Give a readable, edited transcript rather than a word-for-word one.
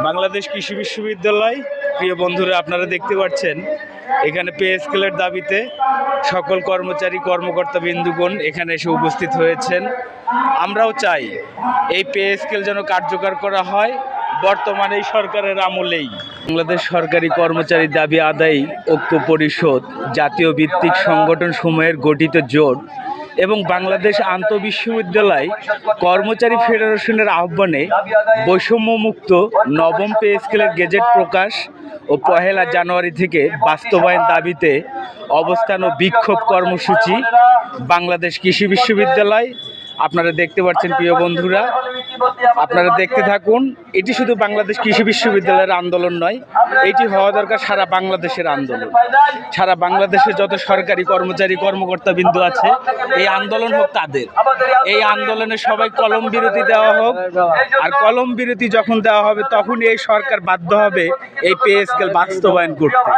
বাংলাদেশ কৃষি বিশ্ববিদ্যালয়। প্রিয় বন্ধুরা, আপনারা দেখতে পাচ্ছেন এখানে পে স্কেলের দাবিতে সকল কর্মচারী কর্মকর্তা বিন্দুগণ এখানে এসে উপস্থিত হয়েছেন। আমরাও চাই এই পে স্কেল যেন কার্যকর করা হয় বর্তমানে এই সরকারের আমলেই। বাংলাদেশ সরকারি কর্মচারী দাবি আদায়ী ঐক্য পরিষদ, জাতীয় ভিত্তিক সংগঠন সমূহের গঠিত জোট এবং বাংলাদেশ আন্তঃবিশ্ববিদ্যালয় কর্মচারী ফেডারেশনের আহ্বানে বৈষম্যমুক্ত নবম পে স্কেলের গেজেট প্রকাশ ও ১ জানুয়ারি থেকে বাস্তবায়ন দাবিতে অবস্থান ও বিক্ষোভ কর্মসূচি বাংলাদেশ কৃষি বিশ্ববিদ্যালয়। আপনারা দেখতে পাচ্ছেন প্রিয় বন্ধুরা, আপনারা দেখতে থাকুন। এটি শুধু বাংলাদেশ কৃষি বিশ্ববিদ্যালয়ের আন্দোলন নয়, এটি হওয়া দরকার সারা বাংলাদেশের আন্দোলন। সারা বাংলাদেশে যত সরকারি কর্মচারী কর্মকর্তা বিন্দু আছে, এই আন্দোলন হোক তাদের। এই আন্দোলনে সবাই কলম বিরতি দেওয়া হোক, আর কলম বিরতি যখন দেওয়া হবে তখনই এই সরকার বাধ্য হবে এই পে স্কেল বাস্তবায়ন করতে।